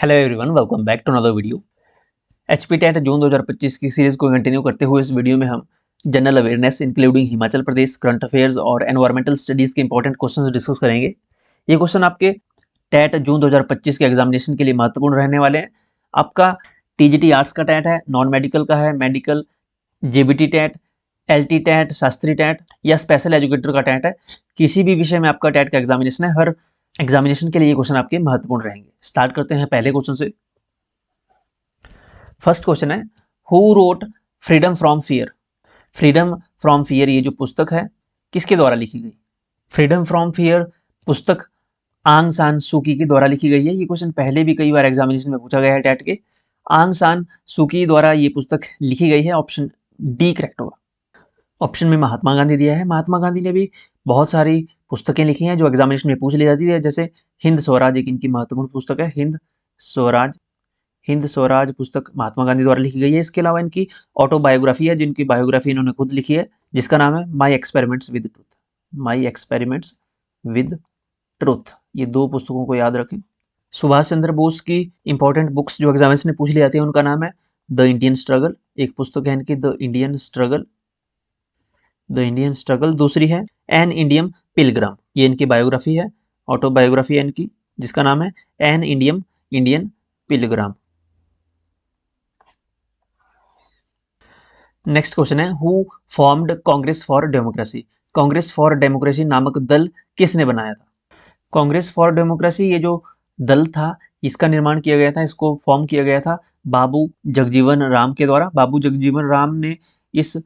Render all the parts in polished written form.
Hello everyone, welcome back to another video. HP TET June 2025 की series को continue करते हुए इस वीडियो में हम general awareness including Himachal Pradesh, current affairs और एनवायरमेंटल स्टडीज के इंपॉर्टेंट क्वेश्चंस डिस्कस करेंगे। ये क्वेश्चन आपके टेट जून 2025 के एग्जामिनेशन के लिए महत्वपूर्ण रहने वाले हैं। आपका टीजीटी आर्ट्स का टेट है, नॉन मेडिकल का है, medical, JBT TET, LT TET, Shastri TET या स्पेशल एजुकेटर का टेट है। किसी भी विषय में आपका टेट का एग्जामिनेशन है, हर एग्जामिनेशन के लिए ये क्वेश्चन आपके महत्वपूर्ण रहेंगे। स्टार्ट करते हैं पहले क्वेश्चन से। फर्स्ट क्वेश्चन है, who wrote freedom from fear. Freedom from fear ये जो पुस्तक है किसके द्वारा लिखी गई? फ्रीडम फ्रॉम फियर पुस्तक आंग सान सूकी के द्वारा लिखी गई है। ये क्वेश्चन पहले भी कई बार एग्जामिनेशन में पूछा गया है टेट के। आंग सान सूकी द्वारा ये पुस्तक लिखी गई है। ऑप्शन डी करेक्ट होगा। ऑप्शन में महात्मा गांधी दिया है। महात्मा गांधी ने भी बहुत सारी पुस्तकें लिखी हैं जो एग्जामिनेशन में पूछ ली जाती है, जैसे हिंद स्वराज एक इनकी महत्वपूर्ण पुस्तक है। हिंद स्वराज पुस्तक महात्मा गांधी द्वारा लिखी गई है। इसके अलावा इनकी ऑटोबायोग्राफी है, जिनकी बायोग्राफी इन्होंने खुद लिखी है, जिसका नाम है my experiments with truth. My experiments with truth, ये दो पुस्तकों को याद रखें। सुभाष चंद्र बोस की इंपॉर्टेंट बुक्स जो एग्जामिनेशन में पूछ ली जाती है उनका नाम है द इंडियन स्ट्रगल, एक पुस्तक है इनकी द इंडियन स्ट्रगल। दूसरी है एन इंडियन पिलग्राम, ये इनकी बायोग्राफी है, ऑटोबायोग्राफी है इनकी, जिसका नाम है एन इंडियन पिलग्राम। नेक्स्ट क्वेश्चन है, who formed Congress for democracy. Congress for democracy नामक दल किसने बनाया था? कांग्रेस फॉर डेमोक्रेसी ये जो दल था इसका निर्माण किया गया था, इसको फॉर्म किया गया था बाबू जगजीवन राम के द्वारा। बाबू जगजीवन राम ने इस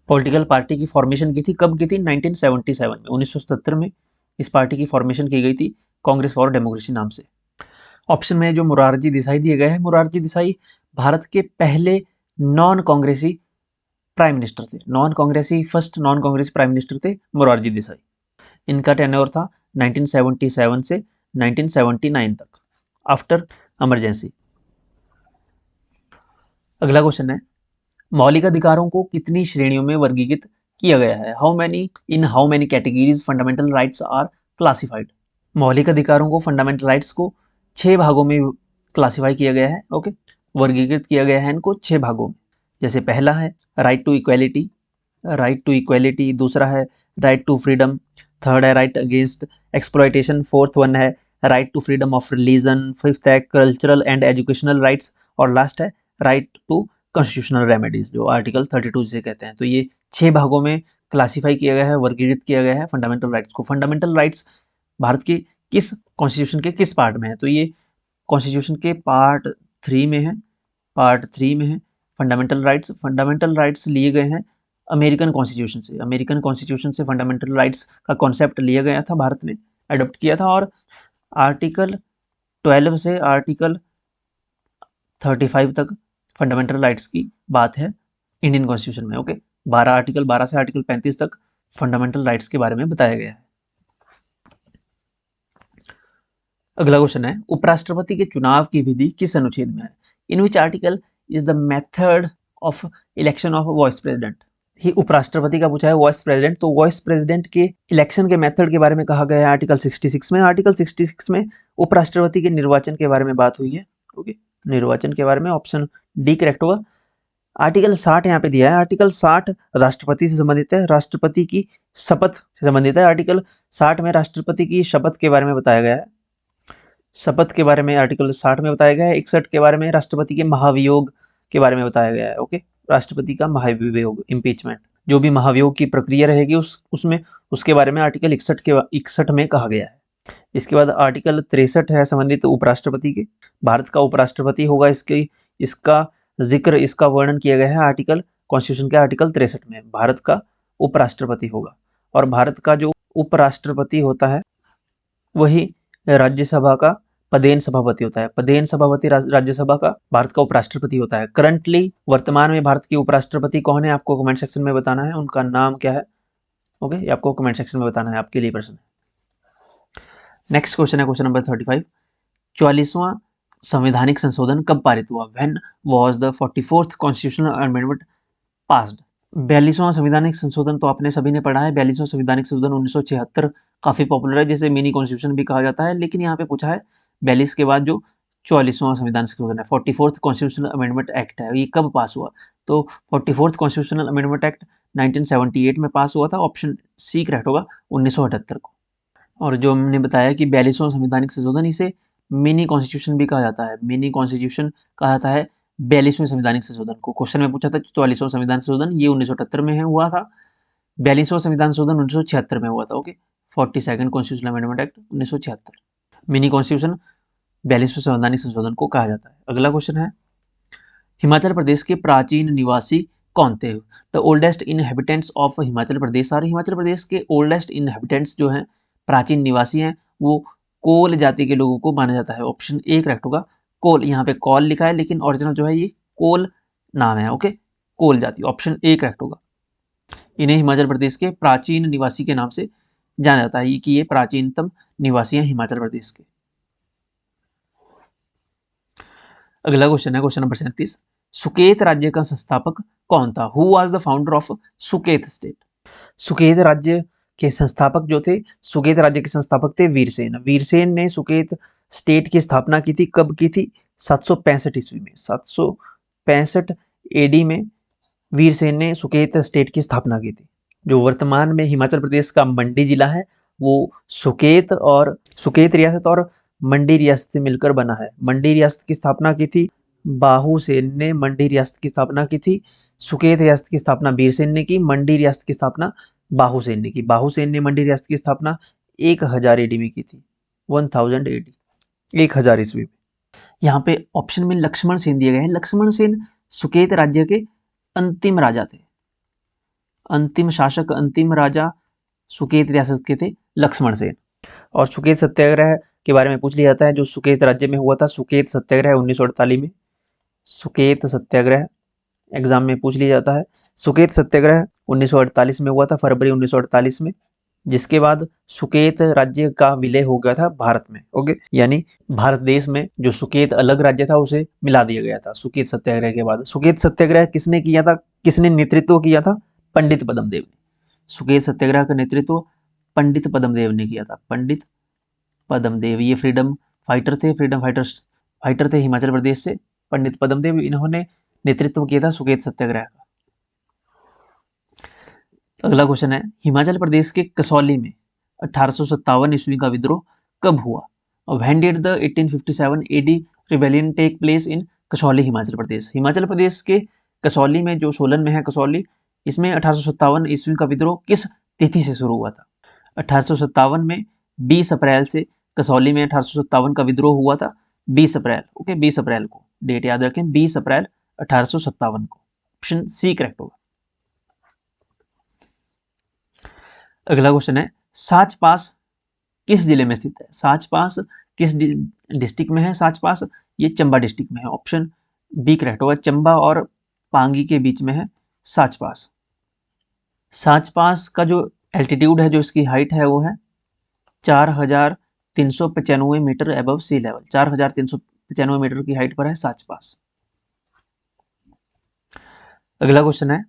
पॉलिटिकल पार्टी की फॉर्मेशन की थी। कब की थी? 1977 में, 1977 में इस पार्टी की फॉर्मेशन की गई थी कांग्रेस फॉर डेमोक्रेसी नाम से। ऑप्शन में जो मोरारजी देसाई दिए गए हैं, मोरारजी देसाई भारत के पहले नॉन कांग्रेसी प्राइम मिनिस्टर थे। फर्स्ट नॉन कांग्रेसी प्राइम मिनिस्टर थे मोरारजी देसाई। इनका टेन्योर था 1977 से 1979 तक, आफ्टर इमरजेंसी। अगला क्वेश्चन है, मौलिक अधिकारों को कितनी श्रेणियों में वर्गीकृत किया गया है? How many categories fundamental rights are classified. मौलिक अधिकारों को, फंडामेंटल राइट्स को 6 भागों में क्लासिफाई किया गया है। ओके, वर्गीकृत किया गया है इनको 6 भागों में। जैसे पहला है राइट टू इक्वेलिटी, दूसरा है राइट टू फ्रीडम, थर्ड है right against exploitation, fourth one है right to freedom of religion, fifth है कल्चरल एंड एजुकेशनल राइट्स, और लास्ट है राइट टू कॉन्स्टिट्यूशनल रेमेडीज, जो आर्टिकल 32 जिसे कहते हैं। तो ये 6 भागों में क्लासिफाई किया गया है, वर्गीकृत किया गया है फंडामेंटल राइट्स को। फंडामेंटल राइट्स भारत के किस कॉन्स्टिट्यूशन के किस पार्ट में है? तो ये कॉन्स्टिट्यूशन के पार्ट 3 में है। फंडामेंटल राइट्स लिए गए हैं अमेरिकन कॉन्स्टिट्यूशन से फंडामेंटल राइट्स का कॉन्सेप्ट लिया गया था, भारत ने अडॉप्ट किया था। और आर्टिकल 12 से आर्टिकल 35 तक फंडामेंटल राइट्स की बात है इंडियन कॉन्स्टिट्यूशन में। ओके, 12 से आर्टिकल 35 तक फंडामेंटल राइट्स के बारे में बताया गया है। अगला क्वेश्चन है, उपराष्ट्रपति के चुनाव की विधि किस अनुच्छेद में है? In which article is the method of election of vice president. ही उपराष्ट्रपति का पूछा है, वाइस प्रेसिडेंट, तो वाइस प्रेसिडेंट के इलेक्शन के मेथड के बारे में कहा गया है आर्टिकल 66 में। आर्टिकल 66 में उपराष्ट्रपति के निर्वाचन के बारे में बात हुई है। ओके, निर्वाचन के बारे में ऑप्शन डी करेक्ट होगा। आर्टिकल 60 यहाँ पे दिया है। आर्टिकल 60 राष्ट्रपति से संबंधित है, राष्ट्रपति की शपथ से संबंधित है। आर्टिकल 60 में राष्ट्रपति की शपथ के बारे में बताया गया है। शपथ के बारे में आर्टिकल 60 में बताया गया है। 61 के बारे में राष्ट्रपति के महाभियोग के बारे में बताया गया है। ओके, राष्ट्रपति का महाभियोग, इम्पीचमेंट, जो भी महाभियोग की प्रक्रिया रहेगी उसमें उसके बारे में आर्टिकल 61 में कहा गया है। इसके बाद आर्टिकल 63 है संबंधित उपराष्ट्रपति के। भारत का उपराष्ट्रपति होगा, इसका जिक्र, इसका वर्णन किया गया है आर्टिकल कॉन्स्टिट्यूशन के आर्टिकल 63 में। भारत का उपराष्ट्रपति होगा, और भारत का जो उपराष्ट्रपति होता है वही राज्यसभा का पदेन सभापति होता है। पदेन सभापति राज्यसभा का भारत का उपराष्ट्रपति होता है। करंटली वर्तमान में भारत के उपराष्ट्रपति कौन है, आपको कमेंट सेक्शन में बताना है, उनका नाम क्या है। ओके, ये आपको कमेंट सेक्शन में बताना है, आपके लिए प्रश्न है। नेक्स्ट क्वेश्चन है क्वेश्चन नंबर 35। 44वां संवैधानिक संशोधन कब पारित हुआ? When was the 44th constitutional amendment passed? 42वां संवैधानिक संशोधन तो आपने सभी ने पढ़ा है। 42वां संवैधानिक संशोधन 1976 काफी पॉपुलर है, जिसे मिनी कॉन्स्टिट्यूशन भी कहा जाता है। लेकिन यहाँ पे पूछा है 42 के बाद जो 44वां संविधान संशोधन है, 44th कॉन्स्टिट्यूशनल अमेंडमेंट एक्ट है। ये कब पास हुआ? तो 44th कॉन्स्टिट्यूशनल अमेंडमेंट एक्ट 1978 में पास हुआ था। ऑप्शन सी करेक्ट होगा, 1978 को। और जो हमने बताया कि 42वां संवैधानिक संशोधन, इसे मिनी कॉन्स्टिट्यूशन भी कहा जाता है। मिनी कॉन्स्टिट्यूशन कहा जाता है 42वें संवैधानिक संशोधन को। क्वेश्चन में पूछा था 44वां संविधान संशोधन, ये 1978 में हुआ था। 42वां संविधान संशोधन 1976 में हुआ था। Okay, 42nd constitutional amendment act 1976। Mini constitution 42वें संवैधानिक संशोधन को कहा जाता है। अगला क्वेश्चन है, हिमाचल प्रदेश के प्राचीन निवासी कौन थे? The oldest inhabitants of Himachal Pradesh are, Himachal Pradesh के ओल्डेस्ट इनहेबिटेंट्स जो हैं, प्राचीन निवासी हैं, वो कोल जाति के लोगों को माना जाता है। ऑप्शन ए करेक्ट होगा, कोल। यहाँ पे कॉल लिखा है लेकिन ओरिजिनल जो है ये कोल नाम है। ओके, कोल जाति, ऑप्शन ए करेक्ट होगा। इन्हें हिमाचल प्रदेश के प्राचीन निवासी के नाम से जाना जाता है कि ये प्राचीनतम निवासी हैं हिमाचल प्रदेश के। अगला क्वेश्चन है क्वेश्चन नंबर 37, सुकेत राज्य का संस्थापक कौन था? Who was the founder of Suket state? Suket राज्य के संस्थापक जो थे, सुकेत राज्य के संस्थापक थे वीरसेन। वीरसेन ने सुकेत स्टेट की स्थापना की थी। कब की थी? 765 ईस्वी में। 765 एडी में वीरसेन ने सुकेत स्टेट की स्थापना की थी। जो वर्तमान में हिमाचल प्रदेश का मंडी जिला है, वो सुकेत रियासत और मंडी रियासत से मिलकर बना है। मंडी रियासत की स्थापना की थी बाहुसेन ने। मंडी रियासत की स्थापना की थी। सुकेत रियासत की स्थापना वीरसेन ने की। मंडी रियासत की स्थापना बाहुसेन ने की। बाहुसेन ने मंडी रियासत की स्थापना 1000 एडी में की थी। 1000 एडी, 1000 ईस्वी में। यहाँ पे ऑप्शन में लक्ष्मण सेन दिए गए हैं। लक्ष्मण सेन सुकेत राज्य के अंतिम राजा थे। अंतिम शासक, अंतिम राजा सुकेत रियासत के थे लक्ष्मण सेन। और सुकेत सत्याग्रह के बारे में पूछ लिया जाता है, जो सुकेत राज्य में हुआ था। सुकेत सत्याग्रह 1948 में। सुकेत सत्याग्रह एग्जाम में पूछ लिया जाता है। सुकेत सत्याग्रह 1948 में हुआ था, फरवरी 1948 में, जिसके बाद सुकेत राज्य का विलय हो गया था भारत में। ओके, यानी भारत देश में जो सुकेत अलग राज्य था उसे मिला दिया गया था सुकेत सत्याग्रह के बाद। सुकेत सत्याग्रह किसने किया था, किसने नेतृत्व किया था? पंडित पद्मदेव ने। सुकेत सत्याग्रह का नेतृत्व पंडित पद्मदेव ने किया था। पंडित पद्मदेव, ये फ्रीडम फाइटर थे, फ्रीडम फाइटर थे हिमाचल प्रदेश से, पंडित पद्मदेव। इन्होंने नेतृत्व किया था सुकेत सत्याग्रह का। अगला क्वेश्चन है, हिमाचल प्रदेश के कसौली में 1857 ईस्वी का विद्रोह कब हुआ? When did the 1857 AD rebellion take place in Kasauli Himachal Pradesh? Himachal Pradesh के कसौली में, जो सोलन में है कसौली, इसमें 1857 ईस्वी का विद्रोह किस तिथि से शुरू हुआ था? 1857 में 20 अप्रैल से कसौली में 1857 का विद्रोह हुआ था। 20 अप्रैल, ओके, 20 अप्रैल को, डेट याद रखें, 20 अप्रैल 1857 को। ऑप्शन सी करेक्ट होगा। अगला क्वेश्चन है, साच पास किस जिले में स्थित है? साच पास किस डिस्ट्रिक्ट में है? साच पास ये चंबा डिस्ट्रिक्ट में है। ऑप्शन बी करेक्ट होगा। चंबा और पांगी के बीच में है साच पास। साच पास का जो एल्टीट्यूड है, जो इसकी हाइट है, वो है 4395 मीटर एबव सी लेवल। 4395 मीटर की हाइट पर है साच पास। अगला क्वेश्चन है,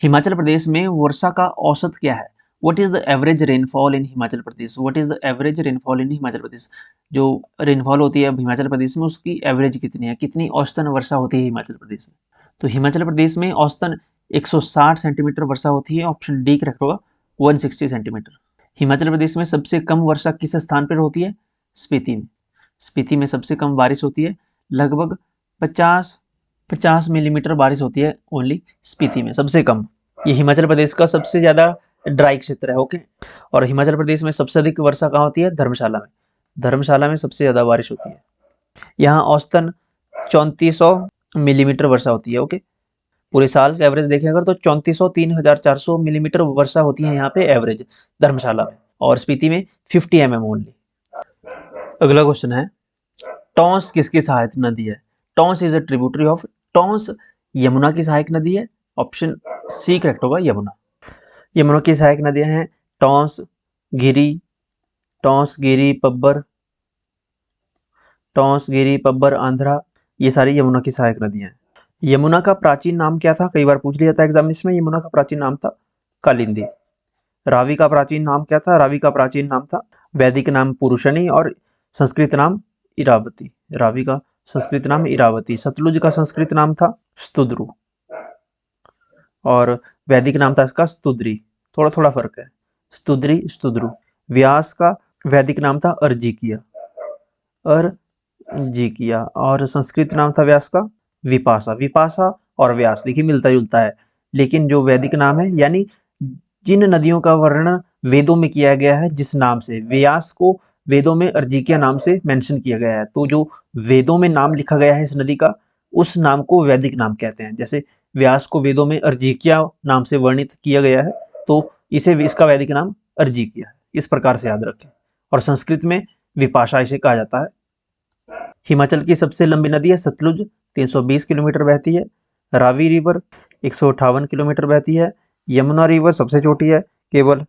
हिमाचल प्रदेश में वर्षा का औसत क्या है? What is the average rainfall in Himachal Pradesh? What is the average rainfall in Himachal Pradesh? जो रेनफॉल होती है हिमाचल प्रदेश में, उसकी एवरेज कितनी है, कितनी औसतन वर्षा होती है हिमाचल प्रदेश में? तो हिमाचल प्रदेश में औसतन 160 सेंटीमीटर वर्षा होती है। ऑप्शन डी करेक्ट होगा, 160 सेंटीमीटर। हिमाचल प्रदेश में सबसे कम वर्षा किस स्थान पर होती है? स्पीति में। स्पीति में सबसे कम बारिश होती है, लगभग 50 मिलीमीटर बारिश होती है ओनली स्पीति में, सबसे कम। ये हिमाचल प्रदेश का सबसे ज़्यादा ड्राई क्षेत्र है। ओके, और हिमाचल प्रदेश में सबसे अधिक वर्षा कहाँ होती है? धर्मशाला में। धर्मशाला में सबसे ज़्यादा बारिश होती है। यहाँ औसतन 3400 मिलीमीटर वर्षा होती है। ओके, पूरे साल का एवरेज देखें अगर तो 3400 3400 मिलीमीटर वर्षा होती है यहाँ पे एवरेज धर्मशाला में, और स्पीति में 50 mm ओनली। अगला क्वेश्चन है, टॉन्स किसकी सहायक नदी है? Tons is a tributary of, Tons Yamuna की सहायक नदी है। ऑप्शन सी करेक्ट होगा, यमुना। यमुना की सहायक नदियां हैं टॉन्स, गिरी, पब्बर, आंध्रा, ये सारी यमुना की सहायक नदियां हैं। यमुना का प्राचीन नाम क्या था? कई बार पूछ लिया था एग्जामिनेशन में। यमुना का प्राचीन नाम था कालिंदी। रावी का प्राचीन नाम क्या था? रावी का प्राचीन नाम था, वैदिक नाम पुरुषनी और संस्कृत नाम इरावती, रावी का संस्कृत नाम इरावती, सतलुज का संस्कृत नाम था स्तुद्रु और वैदिक नाम था इसका स्तुद्री, थोड़ा थोड़ा फर्क है, स्तुद्री स्तुद्रु। व्यास का वैदिक नाम था अर्जिकिया, अर्जिकिया, और संस्कृत नाम था व्यास का विपाशा। विपाशा और व्यास देखिए मिलता जुलता है, लेकिन जो वैदिक नाम है यानी जिन नदियों का वर्णन वेदों में किया गया है जिस नाम से, व्यास को वेदों में अर्जिकिया नाम से मेंशन किया गया है, तो जो वेदों में नाम लिखा गया है इस नदी का उस नाम को वैदिक नाम कहते हैं। जैसे व्यास को वेदों में अर्जिकिया नाम से वर्णित किया गया है तो इसे इसका वैदिक नाम अर्जिकिया है, इस प्रकार से याद रखें। और संस्कृत में विपाशा इसे कहा जाता है। हिमाचल की सबसे लंबी नदी है सतलुज, 320 किलोमीटर बहती है। रावी रिवर 158 किलोमीटर बहती है। यमुना रिवर सबसे छोटी है, केवल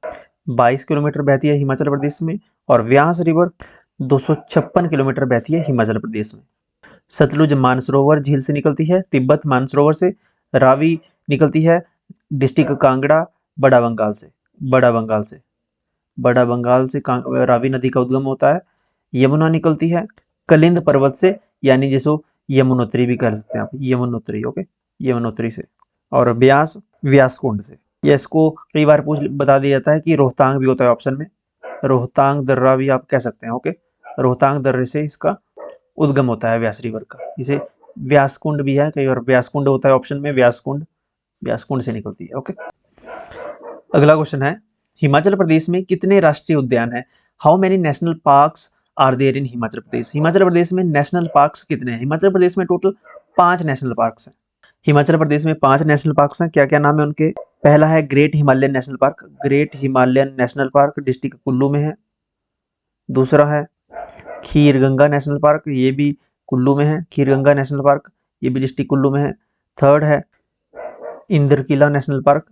22 किलोमीटर बहती है हिमाचल प्रदेश में। और व्यास रिवर 256 किलोमीटर बहती है हिमाचल प्रदेश में। सतलुज मानसरोवर झील से निकलती है, तिब्बत मानसरोवर से। रावी निकलती है डिस्ट्रिक्ट कांगड़ा, बड़ा बंगाल से। बड़ा बंगाल से बड़ा बंगाल से रावी नदी का उद्गम होता है। यमुना निकलती है कलिंद पर्वत से, यानी जिसको यमुनोत्री भी कह सकते हैं आप, यमुनोत्री, ओके, यमुनोत्री से। और व्यास व्यास कुंड से। ये इसको कई बार बता दिया जाता है कि रोहतांग भी होता है ऑप्शन में, रोहतांग दर्रा भी आप कह सकते हैं, ओके। रोहतांग दर्रे से इसका उद्गम होता है व्यास रिवर का। इसे व्यास कुंड भी है, कई बार व्यास कुंड होता है ऑप्शन में, व्यास कुंड से निकलती है, ओके। अगला क्वेश्चन है, हिमाचल प्रदेश में कितने राष्ट्रीय उद्यान है? How many national parks are there in Himachal Pradesh? Himachal Pradesh में नेशनल पार्क्स कितने हैं? हिमाचल प्रदेश में टोटल 5 नेशनल पार्क्स हैं। हिमाचल प्रदेश में 5 नेशनल पार्क्स हैं। क्या क्या नाम है उनके? पहला है great Himalayan national park, great Himalayan national park district Kullu में है। दूसरा है खीरगंगा नेशनल पार्क, ये भी कुल्लू में है, खीरगंगा नेशनल पार्क, ये भी डिस्ट्रिक्ट कुल्लू में है। थर्ड है Indrakila national park,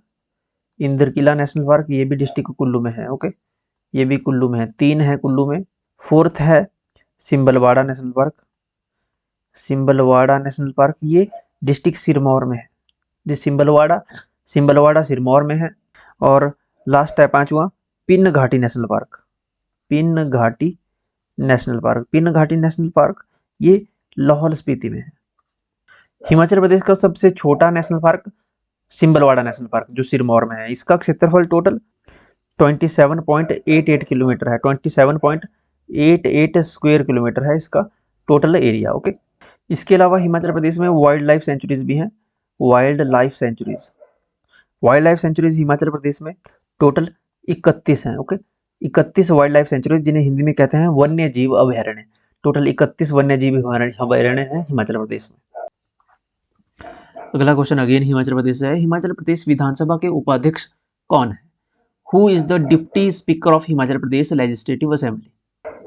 Indrakila national park, ये भी डिस्ट्रिक्ट कुल्लू में है, ओके, ये भी कुल्लू में है। 3 है कुल्लू में। फोर्थ है Simbalbara national park, Simbalbara national park, ये डिस्ट्रिक्ट सिरमौर में है। जो सिंबलवाड़ा सिरमौर में है। और लास्ट है 5वां पिन घाटी नेशनल पार्क, पिन घाटी नेशनल पार्क, पिन घाटी नेशनल पार्क, ये लाहौल स्पीति में है। हिमाचल प्रदेश का सबसे छोटा national park Simbalbara national park जो सिरमौर में है। इसका क्षेत्रफल टोटल 27.88 किलोमीटर है, 27.88 स्क्वायर किलोमीटर है इसका टोटल एरिया, ओके। इसके अलावा हिमाचल प्रदेश में वाइल्ड लाइफ सेंचुरीज भी हैं, wild life sanctuaries. Wild life sanctuaries Himachal Pradesh में टोटल 31 हैं, ओके, 31 वाइल्ड लाइफ सेंचुरीज, जिन्हें हिंदी में कहते हैं वन्य जीव अभयारण्य। टोटल 31 वन्य जीव अभयारण्य है हिमाचल प्रदेश में। अगला क्वेश्चन अगेन हिमाचल प्रदेश से है। हिमाचल प्रदेश विधानसभा के उपाध्यक्ष कौन है? Who is the deputy speaker of Himachal Pradesh legislative assembly?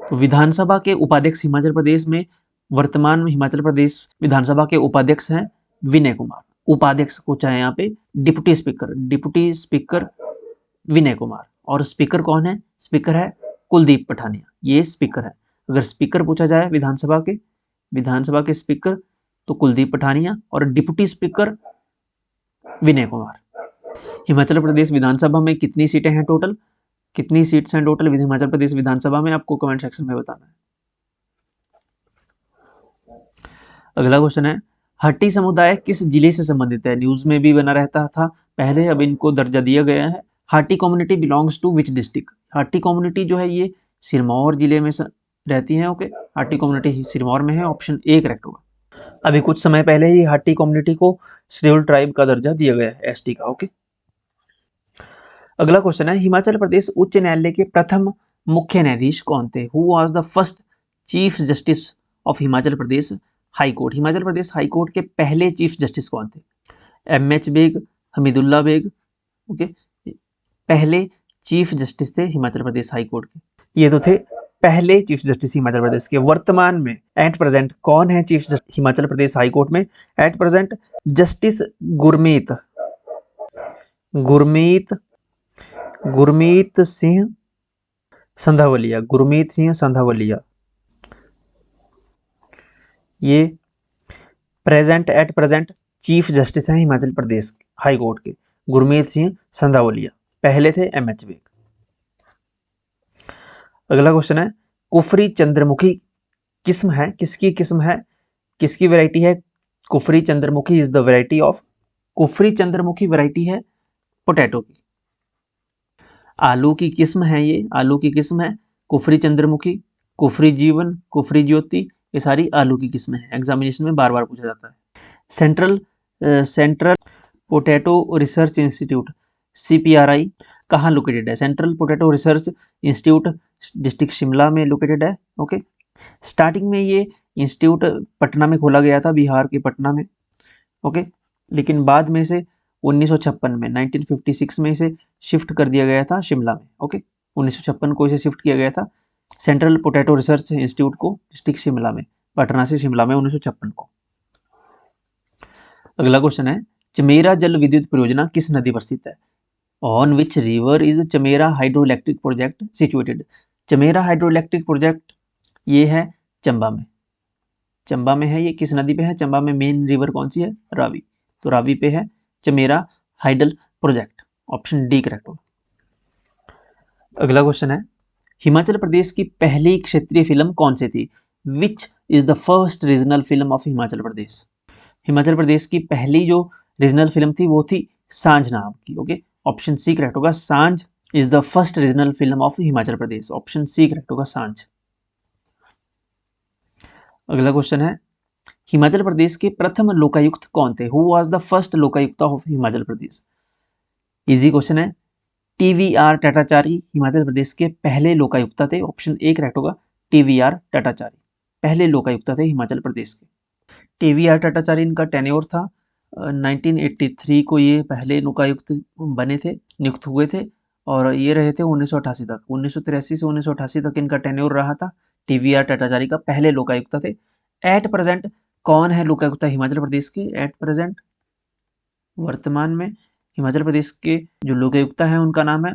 तो विधानसभा के उपाध्यक्ष हिमाचल प्रदेश में वर्तमान में हिमाचल प्रदेश विधानसभा के उपाध्यक्ष हैं विनय कुमार। उपाध्यक्ष को चाहे यहाँ पे डिप्टी स्पीकर विनय कुमार। और स्पीकर कौन है? स्पीकर है कुलदीप पठानिया, ये स्पीकर है। अगर स्पीकर पूछा जाए विधानसभा के स्पीकर तो कुलदीप पठानिया, और डिप्टी स्पीकर विनय कुमार। हिमाचल प्रदेश विधानसभा में कितनी सीटें हैं टोटल? कितनी सीट्स हैं टोटल हिमाचल प्रदेश विधानसभा में? आपको कमेंट सेक्शन में बताना है। अगला क्वेश्चन है, हट्टी समुदाय किस जिले से संबंधित है? न्यूज में भी बना रहता था पहले, अब इनको दर्जा दिया गया है। Hatti community belongs to which district? Hatti community जो है ये सिरमौर जिले में रहती है, ओके। हाटी कम्युनिटी सिरमौर में है, ऑप्शन ए करेक्ट होगा। अभी कुछ समय पहले ही हाटी कम्युनिटी को शेड्यूल्ड ट्राइब का दर्जा दिया गया है, एसटी का, ओके। अगला क्वेश्चन है, हिमाचल प्रदेश उच्च न्यायालय के प्रथम मुख्य न्यायाधीश कौन थे? Who was the first chief justice of Himachal Pradesh high court? Himachal Pradesh high court के पहले चीफ जस्टिस कौन थे? एमएच बेग, हमीदुल्ला बेग, ओके, पहले चीफ जस्टिस थे हिमाचल प्रदेश हाई कोर्ट के। ये तो थे पहले चीफ जस्टिस हिमाचल प्रदेश के। वर्तमान में एट प्रेजेंट कौन है chief justice Himachal Pradesh high court में? At present justice Gurmeet Singh Sandhawalia, Gurmeet Singh Sandhawalia, ये एट प्रेजेंट चीफ जस्टिस हैं हिमाचल प्रदेश हाई कोर्ट के, गुरमीत सिंह संधावलिया। पहले थे एमएच बेग। अगला क्वेश्चन है, कुफरी चंद्रमुखी किस्म है, किसकी किस्म है, किसकी वैरायटी है? Kufri Chandramukhi is the variety of, Kufri Chandramukhi variety है पोटैटो की। आलू की किस्म है ये, आलू की किस्म है कुफरी चंद्रमुखी, कुफरी जीवन, कुफरी ज्योति, ये सारी आलू की किस्में हैं, एग्जामिनेशन में बार बार पूछा जाता है। Central potato research institute CPRI कहाँ लोकेटेड है? Central potato research institute district Shimla में लोकेटेड है। ओके, स्टार्टिंग में ये इंस्टीट्यूट पटना में खोला गया था, बिहार के पटना में। ओके, लेकिन बाद में से 1956 में 1956 में इसे शिफ्ट कर दिया गया था शिमला में। ओके, 1956 को इसे शिफ्ट किया गया था सेंट्रल पोटैटो रिसर्च इंस्टीट्यूट को डिस्ट्रिक्ट शिमला में, पटना से शिमला में 1956 को। अगला क्वेश्चन है, चमेरा जल विद्युत परियोजना किस नदी पर स्थित है? On which river is Chamera hydro electric project situated? Chamera hydro electric project ये है चंबा में, चंबा में है ये। किस नदी पे है? चंबा में मेन रिवर कौन सी है? रावी। तो रावी पे है Chamera hydel project, option D correct होगा। अगला क्वेश्चन है, हिमाचल प्रदेश की पहली क्षेत्रीय फिल्म कौन सी थी? Which is the first regional film of Himachal Pradesh? Himachal Pradesh की पहली जो रीजनल फिल्म थी वो थी सांझ नाम की। ओके, ऑप्शन सी करेक्ट होगा, Sanjh is the first regional film of Himachal Pradesh, option C correct होगा, सांझ। अगला क्वेश्चन है, हिमाचल प्रदेश के प्रथम लोकायुक्त कौन थे? Who was the first Lokayukta of Himachal Pradesh? Easy question है, TVR टाटाचारी हिमाचल प्रदेश के पहले लोकायुक्त थे, ऑप्शन ए करेक्ट होगा, TVR टाटाचारी पहले लोकायुक्त थे हिमाचल प्रदेश के। TVR टाटाचारी इनका टेन्योर था, 1983 को ये पहले लोकायुक्त बने थे, नियुक्त हुए थे, और ये रहे थे 1988 तक, 1983 से 1988 तक इनका टेन्योर रहा था। TVR टाटाचारी का पहले लोकायुक्त थे। एट प्रेजेंट कौन है लोकायुक्त हिमाचल प्रदेश के? एट प्रेजेंट वर्तमान में हिमाचल प्रदेश के जो लोकायुक्त हैं उनका नाम है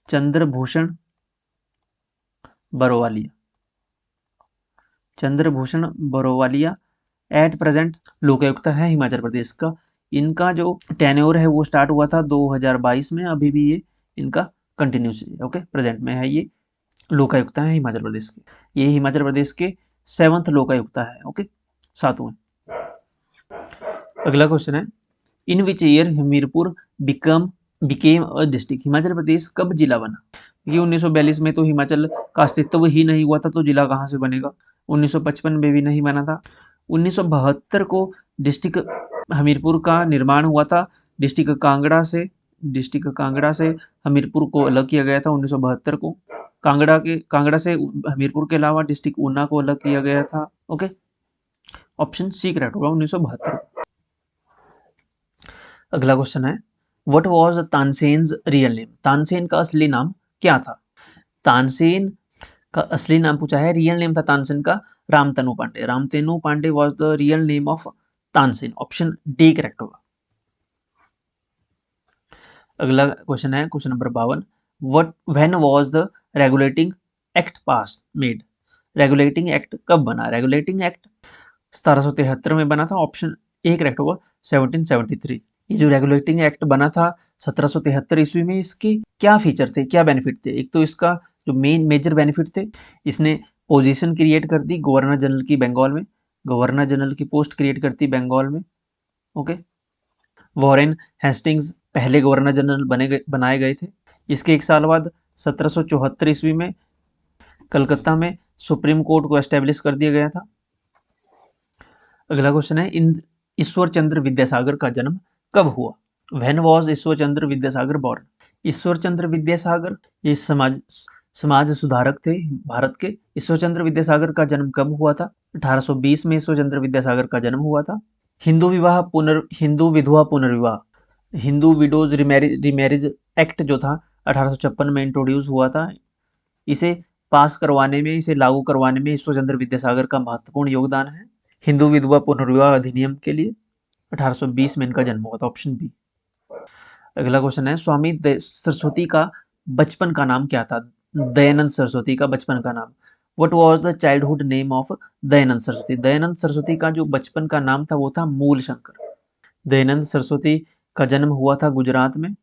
चंद्रभूषण बरोवालिया, चंद्रभूषण बरोवालिया एट प्रेजेंट लोकायुक्त है हिमाचल प्रदेश का। इनका जो टेन्योर है वो स्टार्ट हुआ था 2022 में, अभी भी ये इनका कंटिन्यूस है। ओके, प्रेजेंट में है ये लोकायुक्त है हिमाचल प्रदेश के। ये हिमाचल प्रदेश के 7th लोकायुक्त है। ओके, 7वें। अगला क्वेश्चन है, in which year Hamirpur became a district? Himachal Pradesh कब जिला बना? ये 1942 में तो हिमाचल का अस्तित्व ही नहीं हुआ था, तो जिला कहाँ से बनेगा? 1955 में भी नहीं बना था। 1972 को डिस्ट्रिक्ट हमीरपुर का निर्माण हुआ था, डिस्ट्रिक्ट कांगड़ा से हमीरपुर को अलग किया गया था 1972 को। कांगड़ा से हमीरपुर के अलावा डिस्ट्रिक्ट ऊना को अलग किया गया था। ओके, ऑप्शन सी करेक्ट होगा, 1972। अगला क्वेश्चन है, what was Tansen's real name? Tansen का असली नाम क्या था? तानसेन का असली नाम पूछा है, रियल नेम था तानसेन का Ramtanu Pandey. Ramtanu Pandey was the real name of Tansen, option D correct होगा। अगला क्वेश्चन है question number 52, when was the regulating act pass made? Regulating act कब बना? रेगुलेटिंग एक्ट 1773 में बना था, ऑप्शन ए करेक्ट होगा, 1773। ये जो रेगुलेटिंग एक्ट बना था 1773 ईस्वी में, इसके क्या फीचर थे, क्या बेनिफिट थे? एक तो इसका जो मेजर बेनिफिट थे, इसने पोजीशन क्रिएट कर दी गवर्नर जनरल की बंगाल में, गवर्नर जनरल की पोस्ट क्रिएट करती बंगाल में। ओके, वॉरेन हेस्टिंग्स पहले गवर्नर जनरल बनाए गए थे। इसके एक साल बाद 1774 ईस्वी में कलकत्ता में सुप्रीम कोर्ट को एस्टेब्लिश कर दिया गया था। अगला क्वेश्चन है, ईश्वर चंद्र विद्यासागर का जन्म कब हुआ? When was Ishwar Chandra Vidyasagar born? Ishwar Chandra Vidyasagar ये समाज सुधारक थे भारत के। ईश्वर चंद्र विद्यासागर का जन्म कब हुआ था? 1820 में ईश्वर चंद्र विद्यासागर का जन्म हुआ था। हिंदू विधवा पुनर्विवाह, हिंदू विडोज रिमैरिज एक्ट जो था 1856 में इंट्रोड्यूस हुआ था। इसे पास करवाने में, इसे लागू करवाने में ईश्वर चंद्र विद्यासागर का महत्वपूर्ण योगदान है। हिंदू विधवा पुनर्विवाह अधिनियम के लिए 1820 में इनका जन्म हुआ था, ऑप्शन बी। अगला क्वेश्चन है, स्वामी सरस्वती का बचपन का नाम क्या था? दयानंद सरस्वती का बचपन का नाम। What was the childhood name of Dayanand Saraswati? Dayanand Saraswati का जो बचपन का नाम था वो था मूल शंकर। दयानंद सरस्वती का जन्म हुआ था गुजरात में,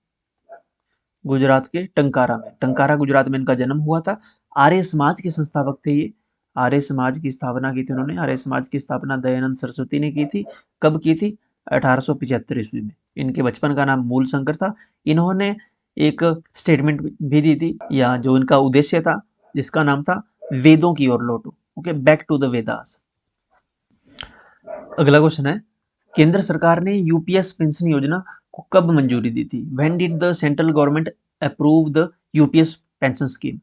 गुजरात के टंकारा में, टंकारा गुजरात में इनका जन्म हुआ था। आर्य समाज के संस्थापक थे ये, आर्य समाज की स्थापना की थी उन्होंने। आर्य समाज की स्थापना दयानंद सरस्वती ने की थी। कब की थी? 1875 ईस्वी में। इनके बचपन का नाम मूल शंकर था। इन्होंने एक स्टेटमेंट भी दी थी, या जो इनका उद्देश्य था, जिसका नाम था वेदों की ओर लौटो। Okay, back to the Vedas. अगला क्वेश्चन है, केंद्र सरकार ने यूपीएस पेंशन योजना को कब मंजूरी दी थी? When did the central government approve the UPS pension scheme?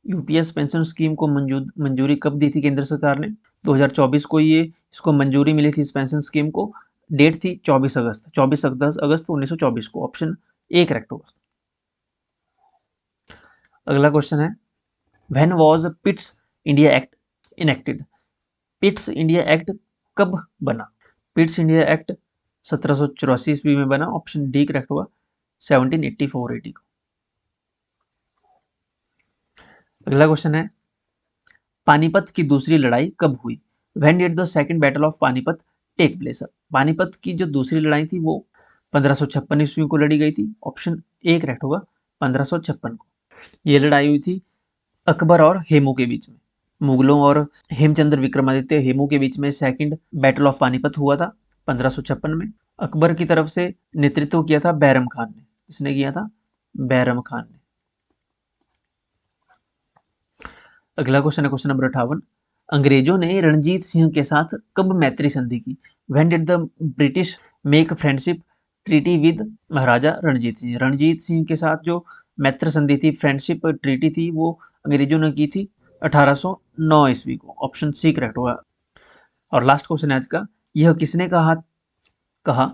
UPS pension scheme को मंजूरी कब दी थी केंद्र सरकार ने? 2024 को ये इसको मंजूरी मिली थी इस पेंशन स्कीम को। डेट थी 24 अगस्त 1924 को। ऑप्शन ए करेक्ट होगा। अगला क्वेश्चन है, when was Pitt's India act enacted? Pitt's India act कब बना? पिट्स इंडिया एक्ट 1784 ईस्वी में बना। ऑप्शन डी करेक्ट होगा, 1784 AD को। अगला क्वेश्चन है, पानीपत की दूसरी लड़ाई कब हुई? When did the second battle of Panipat take place? Panipat की जो दूसरी लड़ाई थी वो 1556 ईस्वी को लड़ी गई थी। ऑप्शन ए करेक्ट होगा, 1556 को। ये लड़ाई हुई थी अकबर और हेमू के बीच में। मुगलों और हेमचंद्र विक्रमादित्य हेमू के बीच में सेकंड बैटल ऑफ पानीपत हुआ था 1556 में। अकबर की तरफ से नेतृत्व किया था बैरम खान ने। किसने किया था? बैरम खान ने। अगला क्वेश्चन है क्वेश्चन नंबर 58। अंग्रेजों ने रणजीत सिंह के साथ कब मैत्री संधि की? When did the British make friendship treaty with Maharaja Ranjit Singh? Ranjit Singh के साथ जो मैत्री संधि थी, फ्रेंडशिप ट्रीटी थी, वो अंग्रेजों ने की थी 1809 ईस्वी को। ऑप्शन सी करेक्ट होगा। और लास्ट क्वेश्चन है आज का, यह किसने कहा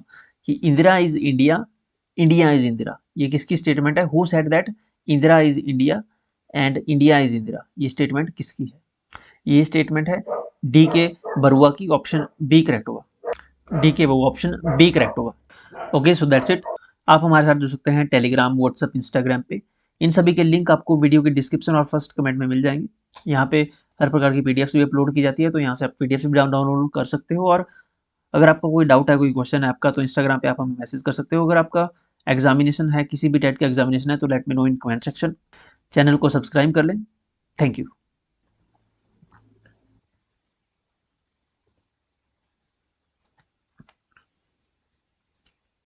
कि Indira is India, India is Indira? ये किसकी स्टेटमेंट है? Who said that Indira is India and India is Indira? ये स्टेटमेंट किसकी है? ये स्टेटमेंट है डी के बरुआ की। ऑप्शन बी करेक्ट होगा। डी के बरुआ, ऑप्शन बी करेक्ट होगा। Okay, so that's it. आप हमारे साथ जुड़ सकते हैं टेलीग्राम, व्हाट्सएप, इंस्टाग्राम पे। इन सभी के लिंक आपको वीडियो के डिस्क्रिप्शन और फर्स्ट कमेंट में मिल जाएंगे। यहाँ पे हर प्रकार की पीडीएफ भी अपलोड की जाती है, तो यहाँ से आप पीडीएफ भी डाउनलोड कर सकते हो। और अगर आपका कोई डाउट है, कोई क्वेश्चन है आपका, तो इंस्टाग्राम पे आप हमें मैसेज कर सकते हो। अगर आपका एग्जामिनेशन है, किसी भी टाइप का एग्जामिनेशन है, तो let me know in comment section. Channel को सब्सक्राइब कर लें। Thank you.